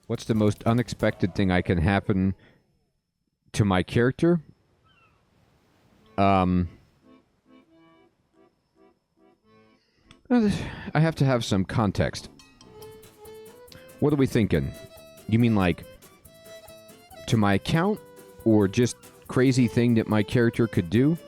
What's the most unexpected thing I can happen to my character? I have to have some context. What are we thinking? You mean like to my account, or just crazy thing that my character could do?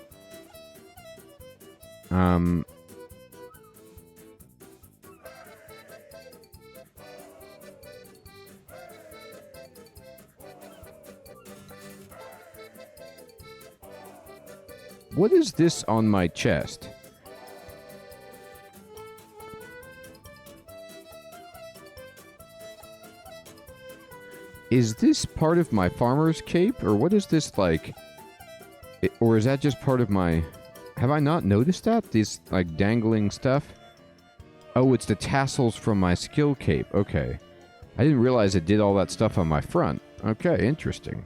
What is this on my chest? Is this part of my farmer's cape, or what is this like? Or is that just part of my... Have I not noticed that? These, like, dangling stuff? Oh, it's the tassels from my skill cape. Okay. I didn't realize it did all that stuff on my front. Okay, interesting.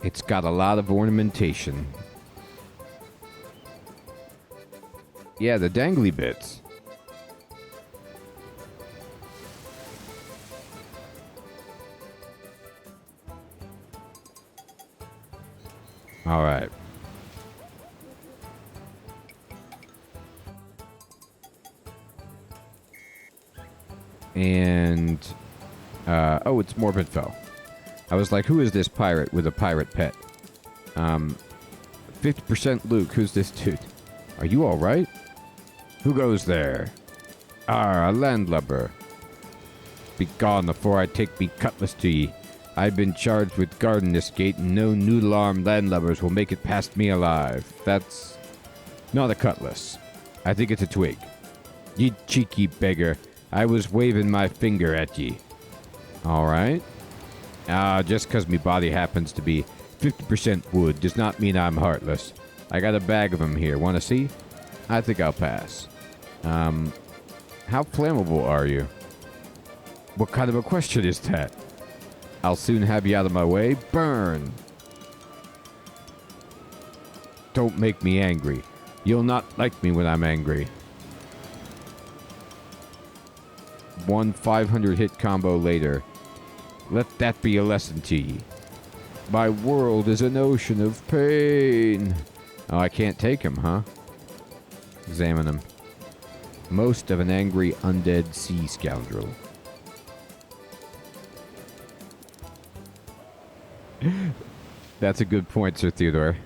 It's got a lot of ornamentation. Yeah, the dangly bits. All right. And, oh, it's Morbid Foe. I was like, who is this pirate with a pirate pet? 50% Luke, who's this dude? Are you alright? Who goes there? Ah, a landlubber. Be gone before I take me cutlass to ye. I've been charged with guarding this gate, and no noodle-armed landlubbers will make it past me alive. That's not a cutlass. I think it's a twig. Ye cheeky beggar. I was waving my finger at ye. Alright. Just 'cause me body happens to be 50% wood does not mean I'm heartless. I got a bag of them here. Want to see? I think I'll pass. How flammable are you? What kind of a question is that? I'll soon have you out of my way. Burn! Don't make me angry. You'll not like me when I'm angry. One 500 hit combo later. Let that be a lesson to ye. My world is an ocean of pain. Oh, I can't take him, huh? Examine him. Most of an angry undead sea scoundrel. That's a good point, Sir Theodore.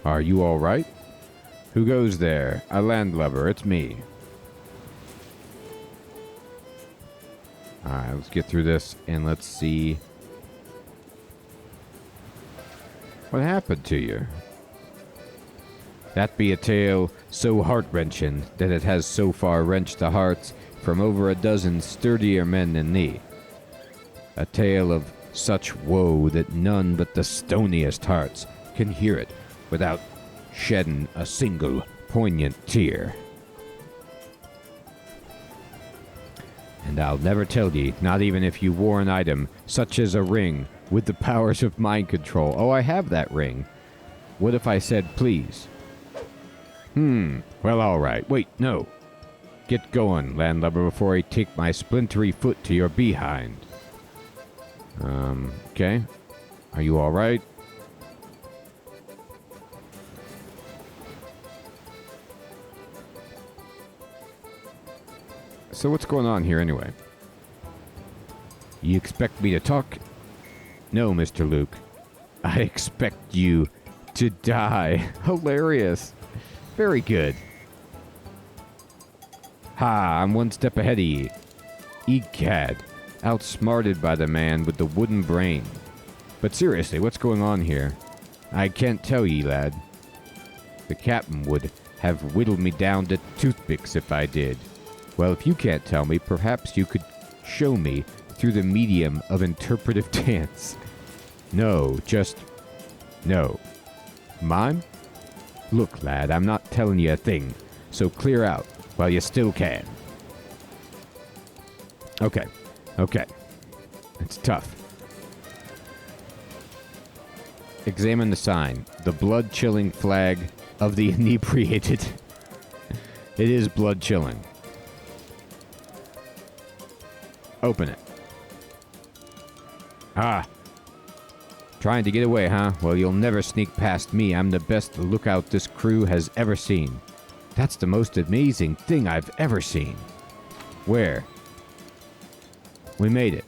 Are you all right? Who goes there? A landlubber. It's me. Alright, let's get through this and let's see what happened to you. That be a tale so heart-wrenching that it has so far wrenched the hearts from over a dozen sturdier men than thee. A tale of such woe that none but the stoniest hearts can hear it without shedding a single poignant tear. And I'll never tell ye, not even if you wore an item such as a ring with the powers of mind control. Oh, I have that ring. What if I said please? Well, all right. Wait, no. Get going, landlubber, before I take my splintery foot to your behind. Okay. Are you all right? So what's going on here anyway? You expect me to talk? No, Mr. Luke. I expect you to die. Hilarious. Very good. Ha, I'm one step ahead of ye. Egad, outsmarted by the man with the wooden brain. But seriously, what's going on here? I can't tell ye, lad. The captain would have whittled me down to toothpicks if I did. Well, if you can't tell me, perhaps you could show me through the medium of interpretive dance. No, just... no. Mime? Look, lad, I'm not telling you a thing, so clear out while you still can. Okay. It's tough. Examine the sign. The blood-chilling flag of the inebriated. It is blood-chilling. Open it. Ah. Trying to get away, huh? Well, you'll never sneak past me. I'm the best lookout this crew has ever seen. That's the most amazing thing I've ever seen. Where? We made it.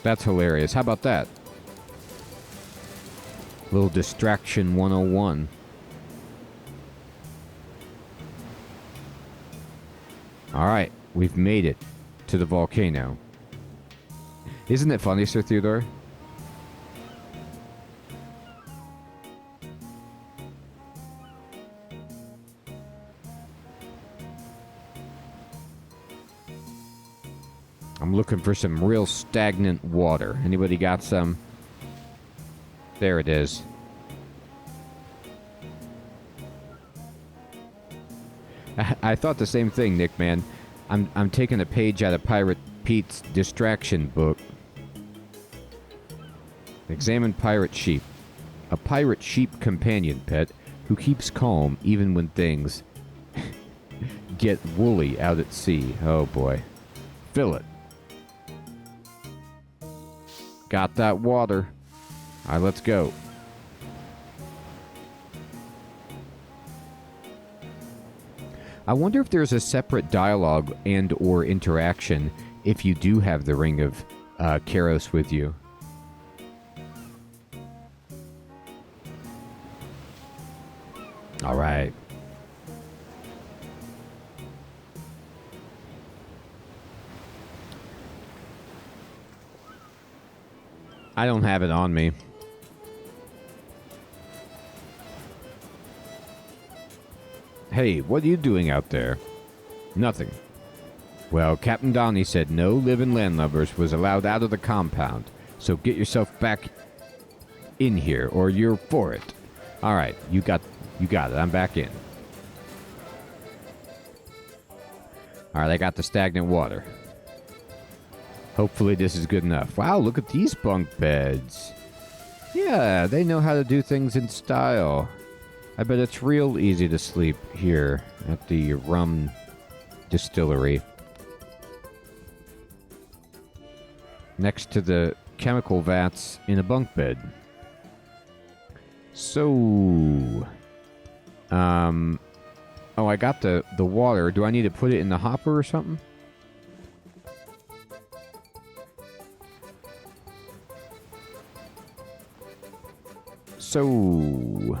That's hilarious. How about that? Little distraction 101. Alright, we've made it to the volcano. Isn't it funny, Sir Theodore? I'm looking for some real stagnant water. Anybody got some? There it is. I thought the same thing, Nick, man. I'm taking a page out of Pirate Pete's distraction book. Examine pirate sheep. A pirate sheep companion pet who keeps calm even when things get woolly out at sea. Oh boy. Fill it. Got that water. Alright, let's go. I wonder if there's a separate dialogue and or interaction if you do have the Ring of Kairos with you. All right. I don't have it on me. Hey, what are you doing out there? Nothing. Well, Captain Donnie said no living landlubbers was allowed out of the compound, so get yourself back in here, or you're for it. All right, you got it. I'm back in. All right, I got the stagnant water. Hopefully this is good enough. Wow, look at these bunk beds. Yeah, they know how to do things in style. I bet it's real easy to sleep here at the rum distillery. Next to the chemical vats in a bunk bed. So... Oh, I got the water. Do I need to put it in the hopper or something? So...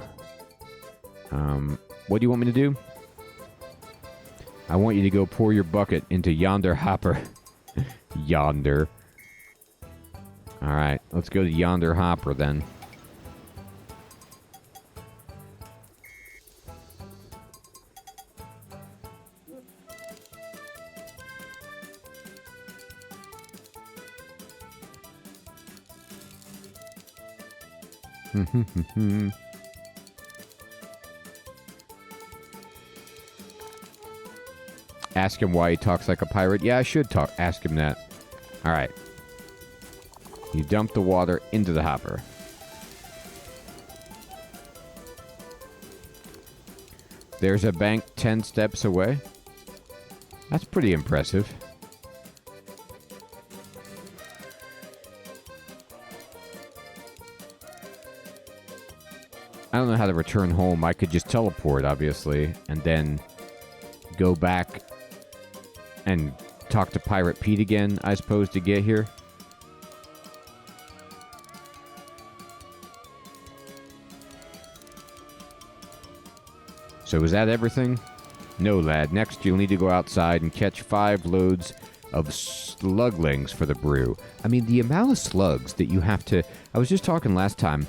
what do you want me to do? I want you to go pour your bucket into yonder hopper. Yonder. Alright, let's go to yonder hopper then. Ask him why he talks like a pirate. Yeah, I should ask him that. Alright. You dump the water into the hopper. There's a bank 10 steps away. That's pretty impressive. I don't know how to return home. I could just teleport, obviously, and then go back and talk to Pirate Pete again, I suppose, to get here. So is that everything? No, lad. Next, you'll need to go outside and catch 5 loads of sluglings for the brew. I mean, the amount of slugs that you have to... I was just talking last time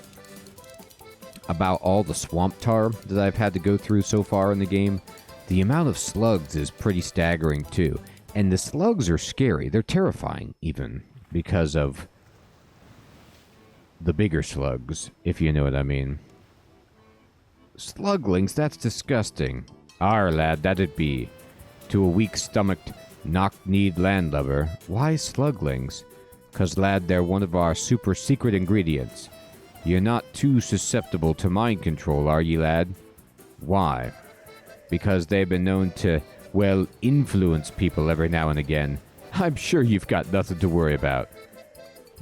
about all the swamp tar that I've had to go through so far in the game. The amount of slugs is pretty staggering, too. And the slugs are scary. They're terrifying, even, because of the bigger slugs, if you know what I mean. Sluglings, that's disgusting. Arr, lad, that'd be. To a weak-stomached, knock-kneed landlubber. Why sluglings? 'Cause, lad, they're one of our super secret ingredients. You're not too susceptible to mind control, are ye, lad? Why? Because they've been known to, well, influence people every now and again. I'm sure you've got nothing to worry about.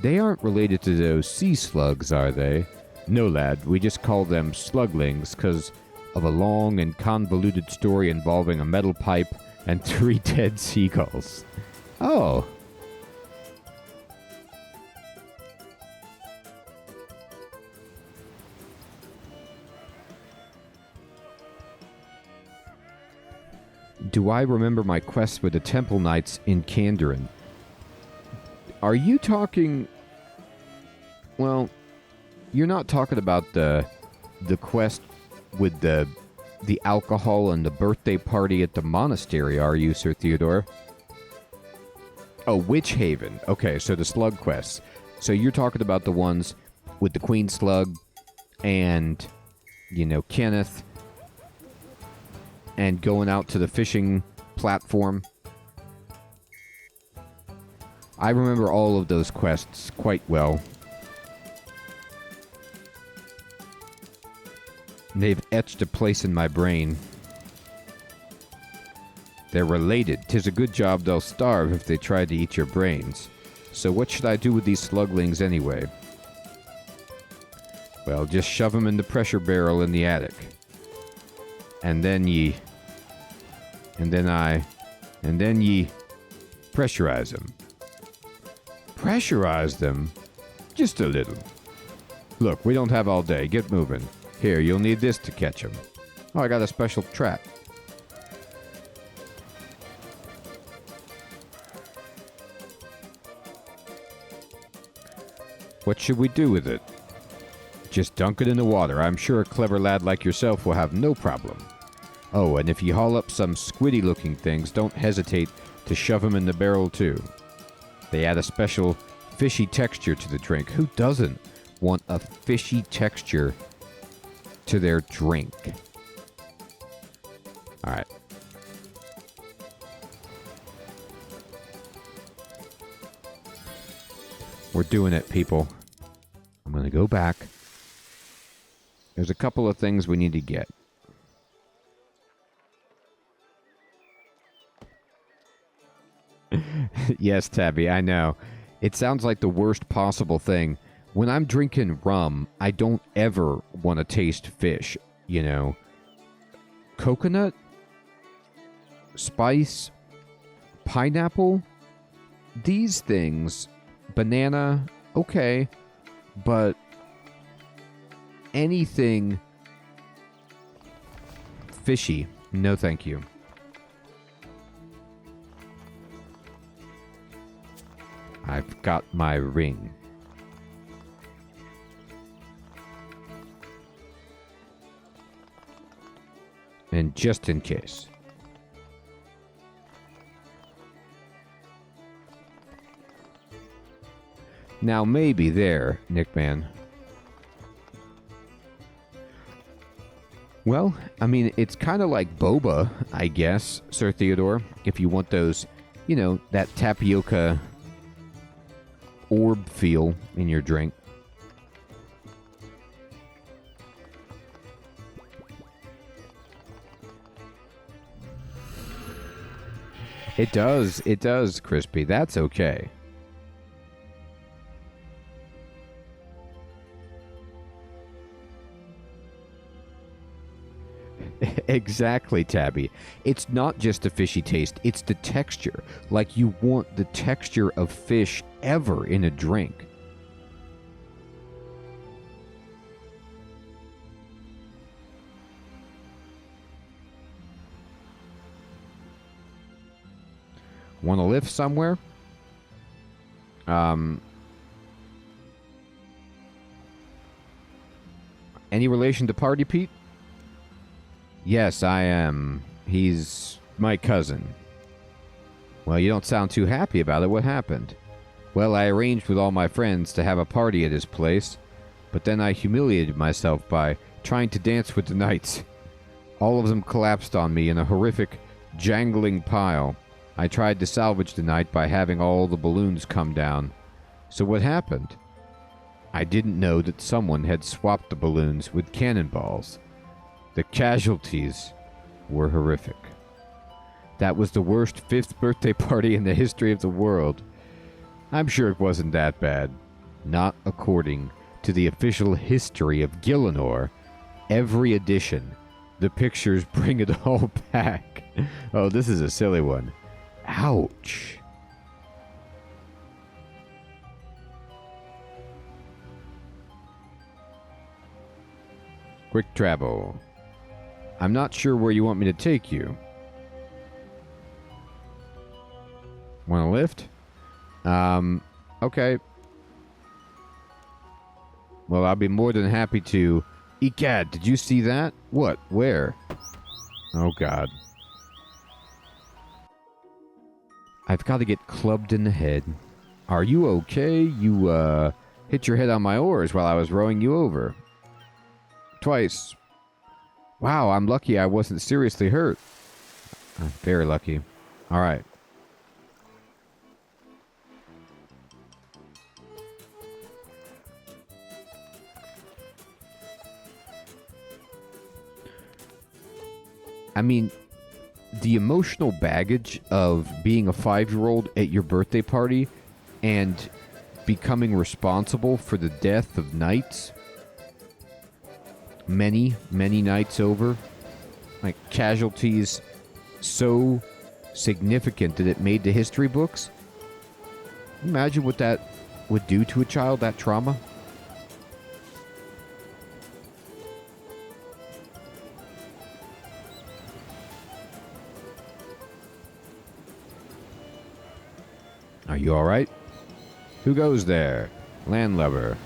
They aren't related to those sea slugs, are they? No, lad, we just call them sluglings 'cause of a long and convoluted story involving a metal pipe and 3 dead seagulls. Oh. Do I remember my quest with the Temple Knights in Kandarin? Are you talking... Well, you're not talking about the quest with the alcohol and the birthday party at the monastery, are you, Sir Theodore? Oh, Witch Haven. Okay, so the slug quests. So you're talking about the ones with the Queen Slug and, you know, Kenneth and going out to the fishing platform. I remember all of those quests quite well. They've etched a place in my brain. They're related. 'Tis a good job they'll starve if they try to eat your brains. So what should I do with these sluglings anyway? Well, just shove them in the pressure barrel in the attic. And then ye pressurize them. Pressurize them? Just a little. Look, we don't have all day. Get moving. Here, you'll need this to catch them. Oh, I got a special trap. What should we do with it? Just dunk it in the water. I'm sure a clever lad like yourself will have no problem. Oh, and if you haul up some squiddy-looking things, don't hesitate to shove them in the barrel, too. They add a special fishy texture to the drink. Who doesn't want a fishy texture to their drink? Alright. We're doing it, people. I'm going to go back. There's a couple of things we need to get. Yes, Tabby, I know. It sounds like the worst possible thing. When I'm drinking rum, I don't ever want to taste fish, you know. Coconut? Spice? Pineapple? These things... Banana? Okay. But... anything... fishy. No, thank you. I've got my ring. And just in case. Now maybe there, Nickman. Well, I mean, it's kind of like boba, I guess, Sir Theodore. If you want those, you know, that tapioca orb feel in your drink. It does, Crispy. That's okay. Exactly, Tabby. It's not just a fishy taste, it's the texture. Like you want the texture of fish ever in a drink. Want to live somewhere? Any relation to Party Pete? Yes, I am. He's my cousin. Well, you don't sound too happy about it. What happened? Well, I arranged with all my friends to have a party at his place, but then I humiliated myself by trying to dance with the knights. All of them collapsed on me in a horrific, jangling pile. I tried to salvage the night by having all the balloons come down. So what happened? I didn't know that someone had swapped the balloons with cannonballs. The casualties were horrific. That was the worst 5th birthday party in the history of the world. I'm sure it wasn't that bad. Not according to the official history of Gielinor. Every edition, the pictures bring it all back. Oh, this is a silly one. Ouch. Quick travel. I'm not sure where you want me to take you. Want a lift? Okay. Well, I'll be more than happy to. Egad, did you see that? What? Where? Oh, God. I've got to get clubbed in the head. Are you okay? You, hit your head on my oars while I was rowing you over. Twice. Wow, I'm lucky I wasn't seriously hurt. I'm very lucky. All right. I mean, the emotional baggage of being a 5-year-old at your birthday party and becoming responsible for the death of knights, many nights over, like casualties so significant that it made the history books. Imagine what that would do to a child, that trauma. Are you alright? Who goes there? Landlubber.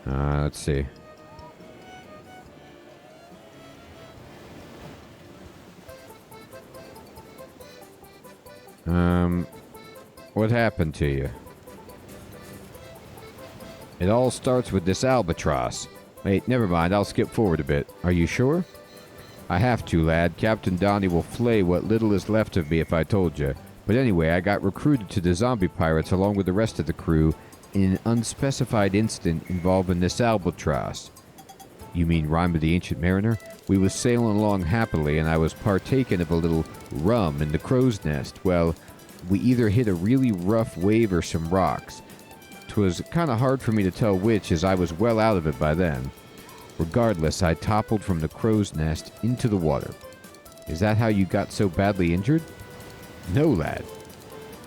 Let's see. What happened to you? It all starts with this albatross. Wait, never mind, I'll skip forward a bit. Are you sure? I have to, lad. Captain Donnie will flay what little is left of me if I told you. But anyway, I got recruited to the zombie pirates along with the rest of the crew in an unspecified incident involving this albatross. You mean Rhyme of the Ancient Mariner? We was sailing along happily, and I was partaking of a little rum in the crow's nest. Well, we either hit a really rough wave or some rocks. 'Twas kind of hard for me to tell which, as I was well out of it by then. Regardless, I toppled from the crow's nest into the water. Is that how you got so badly injured? No, lad.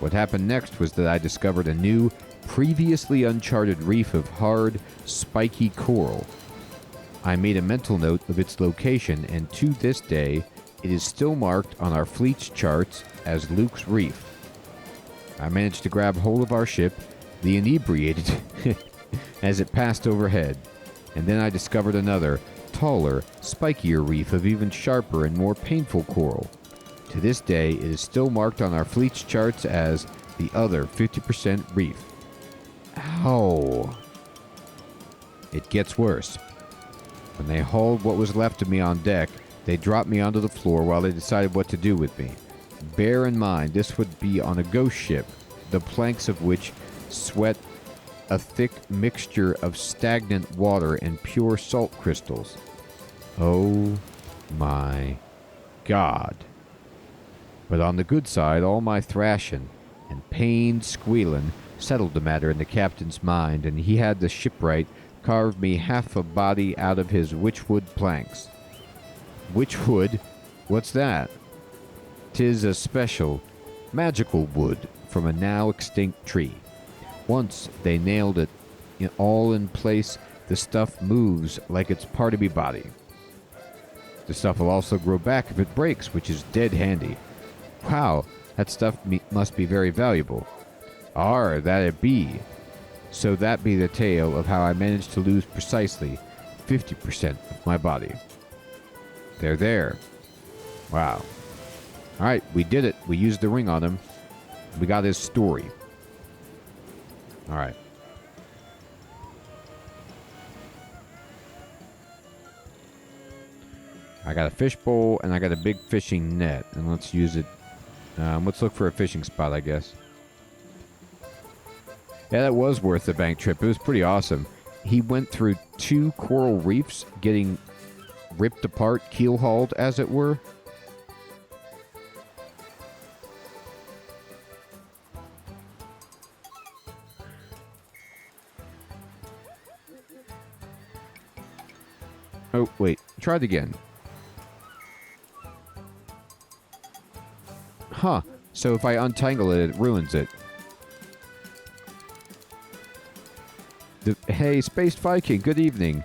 What happened next was that I discovered a new, previously uncharted reef of hard, spiky coral. I made a mental note of its location, and to this day, it is still marked on our fleet's charts as Luke's Reef. I managed to grab hold of our ship, the Inebriated, as it passed overhead, and then I discovered another, taller, spikier reef of even sharper and more painful coral. To this day, it is still marked on our fleet's charts as the other 50% reef. Ow. It gets worse. When they hauled what was left of me on deck, they dropped me onto the floor while they decided what to do with me. Bear in mind, this would be on a ghost ship, the planks of which sweat a thick mixture of stagnant water and pure salt crystals. Oh my God. But on the good side, all my thrashing and pained squealing settled the matter in the captain's mind, and he had the shipwright carve me half a body out of his witchwood planks. Witchwood? What's that? 'Tis a special, magical wood from a now extinct tree. Once they nailed it all in place, the stuff moves like it's part of me body. The stuff will also grow back if it breaks, which is dead handy. Wow, that stuff must be very valuable. Arr, that it be. So that be the tale of how I managed to lose precisely 50% of my body. There. Wow. Alright, we did it. We used the ring on him. We got his story. Alright. I got a fish bowl and I got a big fishing net. And let's use it. Let's look for a fishing spot, I guess. Yeah, that was worth the bank trip. It was pretty awesome. He went through 2 coral reefs, getting ripped apart, keel-hauled, as it were. Oh, wait. Try it again. Huh. So if I untangle it, it ruins it. Hey, Space Viking, good evening.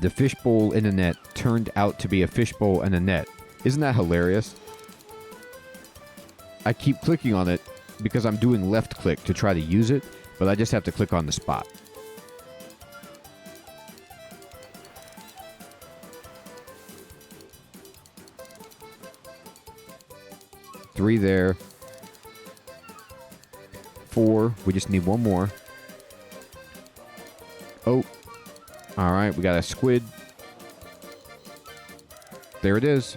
The fishbowl in a net turned out to be a fishbowl and a net. Isn't that hilarious? I keep clicking on it because I'm doing left click to try to use it, but I just have to click on the spot. Three there. 4. We just need 1 more. Oh. Alright, we got a squid. There it is.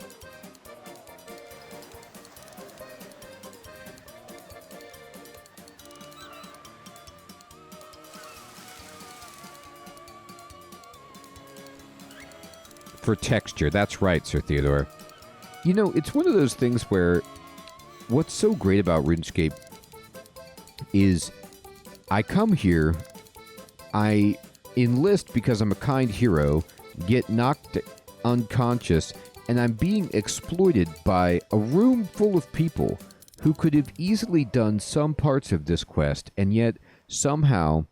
For texture, that's right, Sir Theodore. You know, it's one of those things where what's so great about RuneScape is I come here, I enlist because I'm a kind hero, get knocked unconscious, and I'm being exploited by a room full of people who could have easily done some parts of this quest, and yet somehow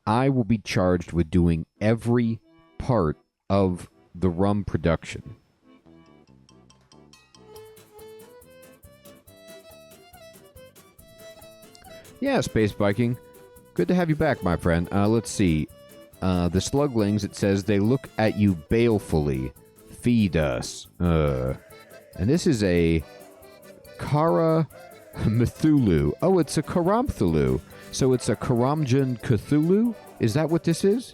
I will be charged with doing every part of the rum production. Yeah, Space Viking. Good to have you back, my friend. Let's see. The sluglings, it says, they look at you balefully. Feed us. And this is a Kara Mthulu. Oh, it's a Karamthulu. So it's a Karamjan Cthulhu? Is that what this is?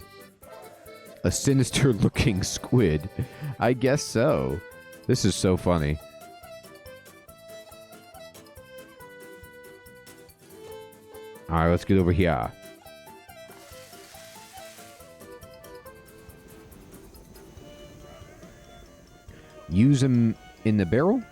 A sinister-looking squid. I guess so. This is so funny. Alright, let's get over here. Use them in the barrel?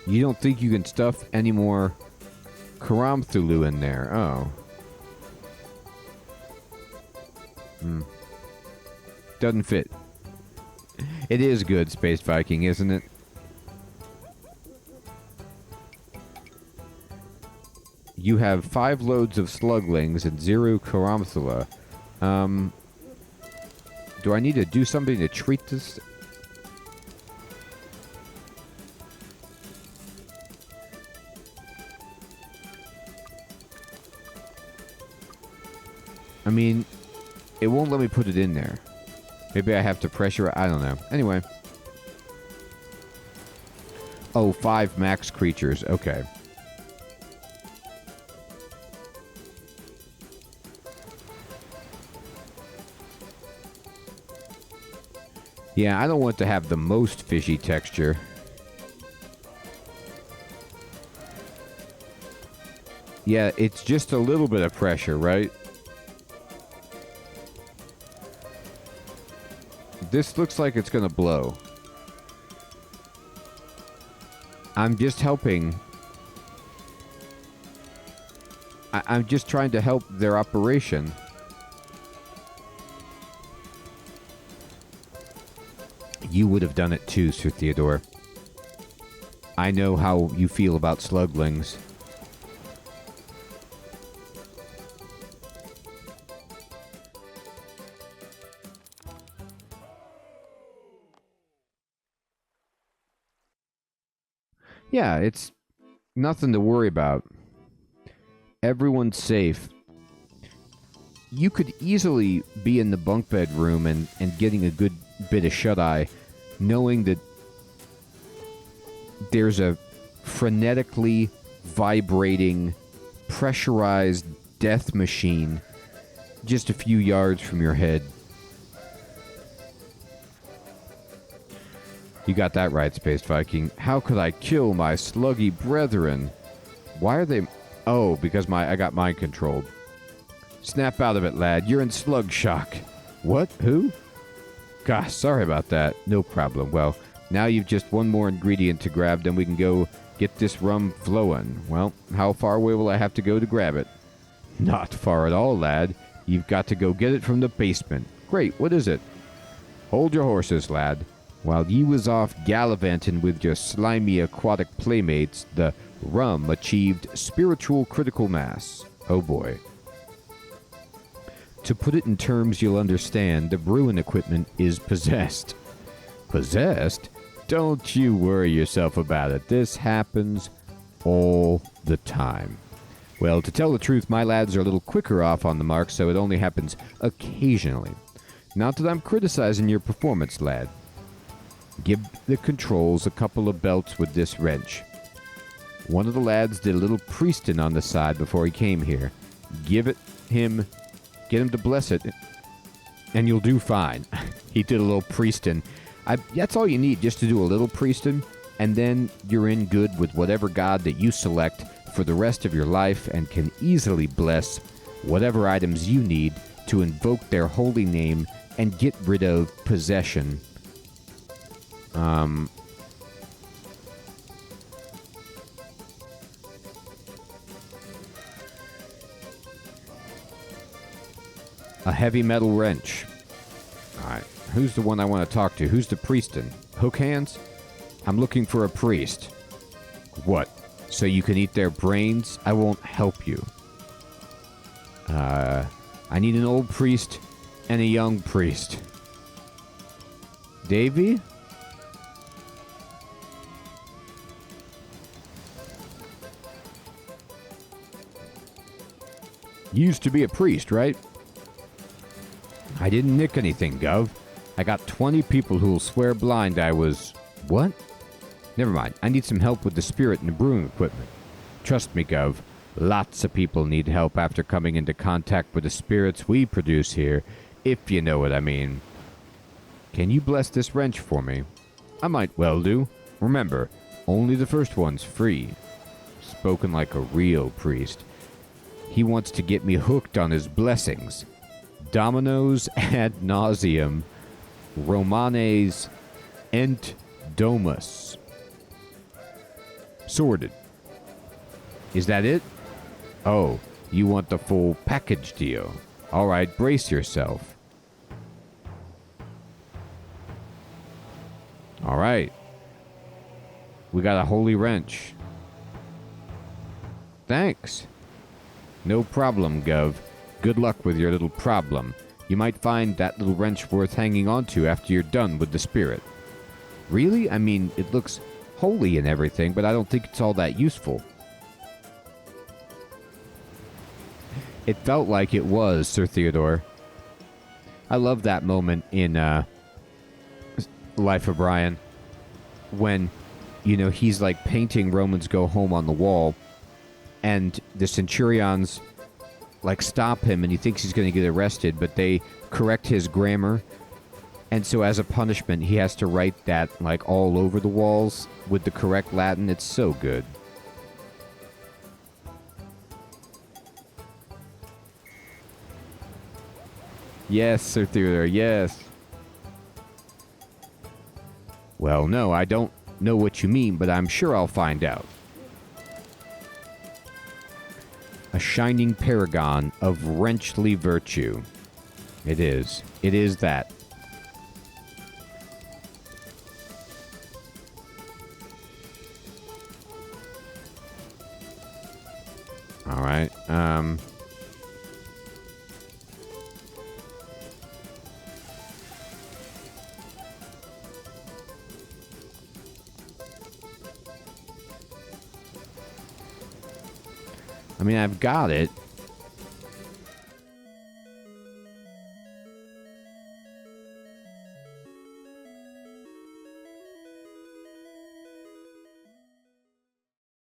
You don't think you can stuff any more Karamthulu in there? Oh. Doesn't fit. It is good, Space Viking, isn't it? You have 5 loads of sluglings and 0 Karamthula. Do I need to do something to treat this? I mean, it won't let me put it in there. Maybe I have to pressure it. I don't know. Anyway. Oh, 5 max creatures. Okay. Yeah, I don't want to have the most fishy texture. Yeah, it's just a little bit of pressure, right? This looks like it's gonna blow. I'm just helping. I'm just trying to help their operation. You would have done it too, Sir Theodore. I know how you feel about sluglings. Yeah, it's nothing to worry about. Everyone's safe. You could easily be in the bunk bed room and getting a good bit of shut-eye, knowing that there's a frenetically vibrating, pressurized death machine just a few yards from your head. You got that right, Space Viking. How could I kill my sluggy brethren? Why are they... Oh, because I got mind controlled. Snap out of it, lad. You're in slug shock. What? Who? Gosh, sorry about that. No problem. Well, now you've just one more ingredient to grab, then we can go get this rum flowing. Well, how far away will I have to go to grab it? Not far at all, lad. You've got to go get it from the basement. Great, what is it? Hold your horses, lad. While you was off gallivanting with your slimy aquatic playmates, the rum achieved spiritual critical mass. Oh boy. To put it in terms you'll understand, the brewing equipment is possessed. Possessed? Don't you worry yourself about it. This happens all the time. Well, to tell the truth, my lads are a little quicker off on the mark, so it only happens occasionally. Not that I'm criticizing your performance, lad. Give the controls a couple of belts with this wrench. One of the lads did a little priesting on the side before he came here. Give it him, get him to bless it, and you'll do fine. He did a little priesting. That's all you need, just to do a little priesting, and then you're in good with whatever god that you select for the rest of your life and can easily bless whatever items you need to invoke their holy name and get rid of possession. A heavy metal wrench. Alright, who's the one I want to talk to? Who's the priestin? Hook hands? I'm looking for a priest. What? So you can eat their brains? I won't help you. I need an old priest and a young priest. Davy? Used to be a priest, right? I didn't nick anything, Gov. I got 20 people who'll swear blind I was... What? Never mind. I need some help with the spirit and the brewing equipment. Trust me, Gov. Lots of people need help after coming into contact with the spirits we produce here, if you know what I mean. Can you bless this wrench for me? I might well do. Remember, only the first one's free. Spoken like a real priest. He wants to get me hooked on his blessings. Dominos ad nauseum. Romanes ent domus. Sorted. Is that it? Oh, you want the full package deal. Alright, brace yourself. Alright. We got a holy wrench. Thanks. No problem, Gov. Good luck with your little problem. You might find that little wrench worth hanging on to after you're done with the spirit. Really? I mean, it looks holy and everything, but I don't think it's all that useful. It felt like it was, Sir Theodore. I love that moment in Life of Brian when, you know, he's like painting Romans Go Home on the wall, and the centurions like stop him, and he thinks he's going to get arrested, but they correct his grammar, and so as a punishment he has to write that like all over the walls with the correct Latin. It's so good. Yes, Sir Theodore, yes. Well, no, I don't know what you mean, but I'm sure I'll find out. A shining paragon of wrenchly virtue. It is. It is that. All right. I mean, I've got it.